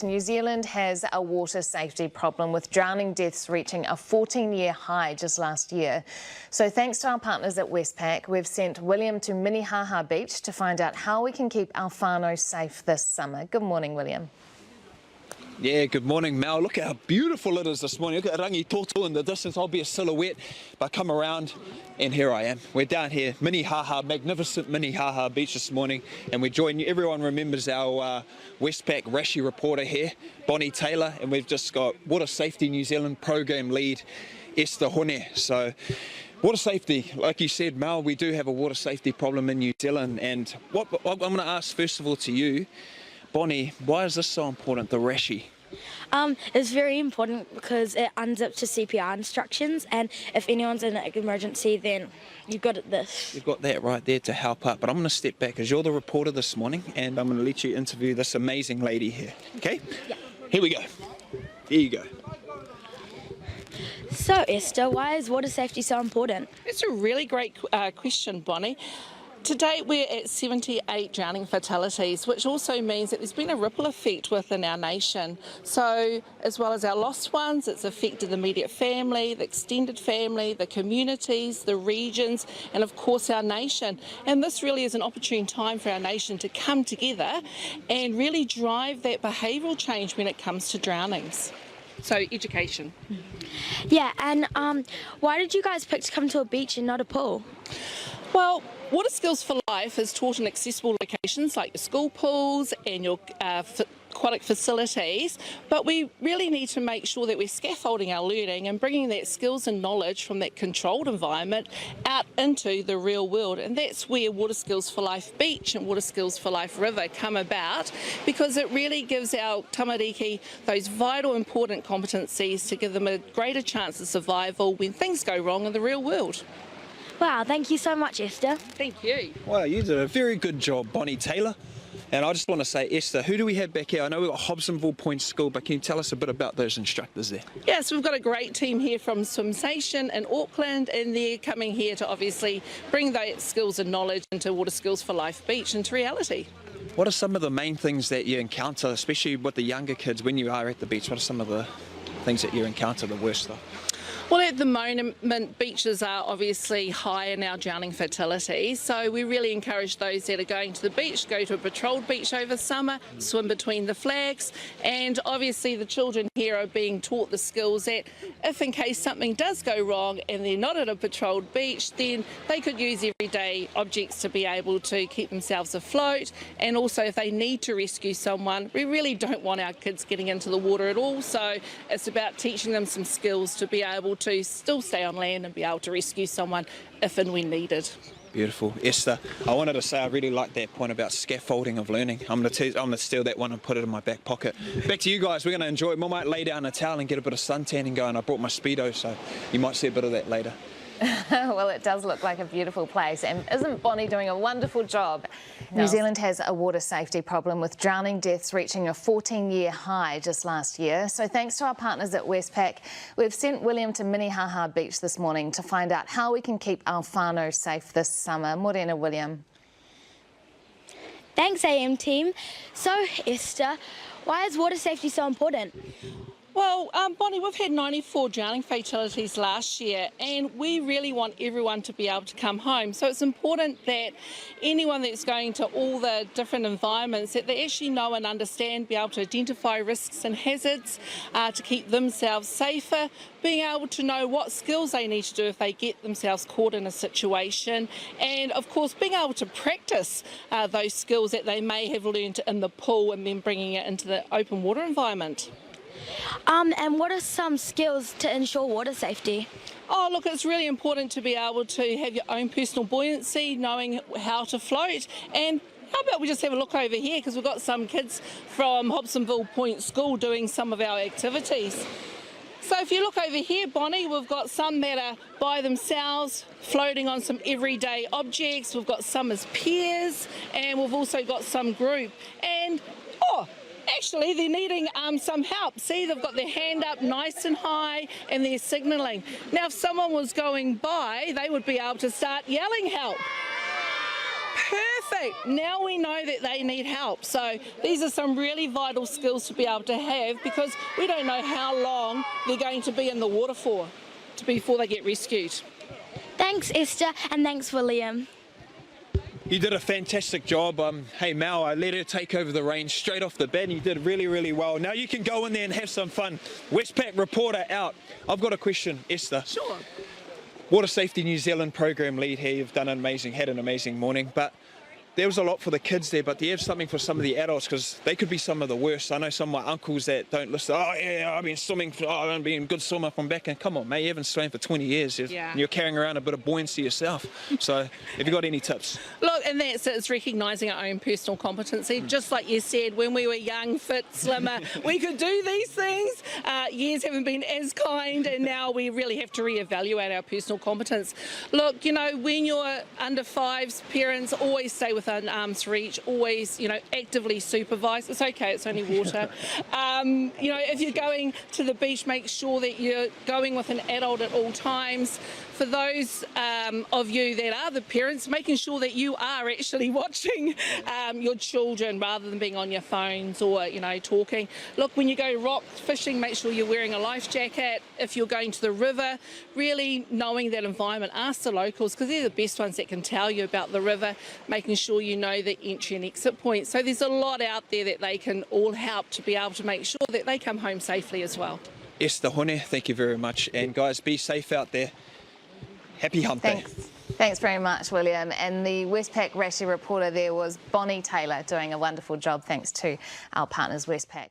New Zealand has a water safety problem with drowning deaths reaching a 14-year high just last year. So thanks to our partners at Westpac, we've sent William to Minnehaha Beach to find out how we can keep our whānau safe this summer. Good morning, William. Yeah, good morning, Mel. Look at how beautiful it is this morning. Look at Rangi Toto in the distance. I'll be a silhouette, but I come around and here I am. We're down here, Minnehaha, magnificent Minnehaha Beach this morning, and we join you. Everyone remembers our Westpac Rashi reporter here, Bonnie Taylor, and we've just got Water Safety New Zealand program lead, Esther Hone. So, water safety, like you said, Mel, we do have a water safety problem in New Zealand, and what I'm going to ask first of all to you, Bonnie, why is this so important, the Rashi? It's very important because it unzips your CPR instructions, and if anyone's in an emergency, then you've got this. You've got that right there to help up, but I'm going to step back because you're the reporter this morning, and I'm going to let you interview this amazing lady here, okay? Yeah. Here we go. Here you go. So, Esther, why is water safety so important? It's a really great question, Bonnie. To date, we're at 78 drowning fatalities, which also means that there's been a ripple effect within our nation. So, as well as our lost ones, it's affected the immediate family, the extended family, the communities, the regions, and of course our nation. And this really is an opportune time for our nation to come together and really drive that behavioural change when it comes to drownings. So, education. Yeah, and why did you guys pick to come to a beach and not a pool? Well, Water Skills for Life is taught in accessible locations like your school pools and your aquatic facilities, but we really need to make sure that we're scaffolding our learning and bringing that skills and knowledge from that controlled environment out into the real world. And that's where Water Skills for Life Beach and Water Skills for Life River come about, because it really gives our tamariki those vital important competencies to give them a greater chance of survival when things go wrong in the real world. Wow, thank you so much, Esther. Thank you. Wow, you did a very good job, Bonnie Taylor. And I just want to say, Esther, who do we have back here? I know we've got Hobsonville Point School, but can you tell us a bit about those instructors there? Yes, we've got a great team here from Swim Nation in Auckland, and they're coming here to obviously bring those skills and knowledge into Water Skills for Life Beach into reality. What are some of the main things that you encounter, especially with the younger kids when you are at the beach? What are some of the things that you encounter the worst though? Well, at the moment, beaches are obviously high in our drowning fatalities, so we really encourage those that are going to the beach, go to a patrolled beach over summer, swim between the flags, and obviously the children here are being taught the skills that if in case something does go wrong and they're not at a patrolled beach, then they could use everyday objects to be able to keep themselves afloat, and also if they need to rescue someone, we really don't want our kids getting into the water at all, so it's about teaching them some skills to be able to still stay on land and be able to rescue someone if and when needed. Beautiful. Esther, I wanted to say I really like that point about scaffolding of learning. I'm going to steal that one and put it in my back pocket. Back to you guys, we're going to enjoy it. We might lay down a towel and get a bit of suntanning going. I brought my Speedo, so you might see a bit of that later. Well, it does look like a beautiful place, and isn't Bonnie doing a wonderful job? No. New Zealand has a water safety problem with drowning deaths reaching a 14-year high just last year. So thanks to our partners at Westpac, we've sent William to Minnehaha Beach this morning to find out how we can keep our whānau safe this summer. Morena, William. Thanks, AM team. So, Esther, why is water safety so important? Well, Bonnie, we've had 94 drowning fatalities last year, and we really want everyone to be able to come home. So it's important that anyone that's going to all the different environments, that they actually know and understand, be able to identify risks and hazards to keep themselves safer, being able to know what skills they need to do if they get themselves caught in a situation, and of course being able to practice those skills that they may have learned in the pool and then bringing it into the open water environment. And what are some skills to ensure water safety? Oh, look, it's really important to be able to have your own personal buoyancy, knowing how to float. And how about we just have a look over here, because we've got some kids from Hobsonville Point School doing some of our activities. So if you look over here, Bonnie, we've got some that are by themselves floating on some everyday objects. We've got some as pairs, and we've also got some group. And, actually, they're needing some help. See, they've got their hand up nice and high and they're signalling. Now, if someone was going by, they would be able to start yelling help. Perfect. Perfect. Now we know that they need help. So these are some really vital skills to be able to have, because we don't know how long they're going to be in the water before they get rescued. Thanks, Esther, and thanks, William. You did a fantastic job. Hey, Mal, I let her take over the reins straight off the bat, and you did really, really well. Now you can go in there and have some fun. Westpac reporter out. I've got a question, Esther. Sure. Water Safety New Zealand program lead here. You've had an amazing morning, but there was a lot for the kids there, but do you have something for some of the adults? Because they could be some of the worst. I know some of my uncles that don't listen. Oh, yeah, I've been swimming. I've been a good swimmer from back in. Come on, mate, you haven't swam for 20 years. Yeah. And you're carrying around a bit of buoyancy yourself. So have you got any tips? Look, and that's it. It's recognising our own personal competency. Just like you said, when we were young, fit, slimmer, we could do these things. Years haven't been as kind, and now we really have to reevaluate our personal competence. Look, you know, when you're under fives, parents always stay within arm's reach, always, you know, actively supervise. It's okay, it's only water. You know, if you're going to the beach, make sure that you're going with an adult at all times. For those of you that are the parents, making sure that you are actually watching your children rather than being on your phones or, you know, talking. Look, when you go rock fishing, make sure you're wearing a life jacket. If you're going to the river, really knowing that environment, ask the locals, because they're the best ones that can tell you about the river, making sure you know the entry and exit points. So there's a lot out there that they can all help to be able to make sure that they come home safely as well. Esther Hone, thank you very much. And guys, be safe out there. Happy hump day. Thanks very much, William. And the Westpac Rashi reporter there was Bonnie Taylor, doing a wonderful job, thanks to our partners Westpac.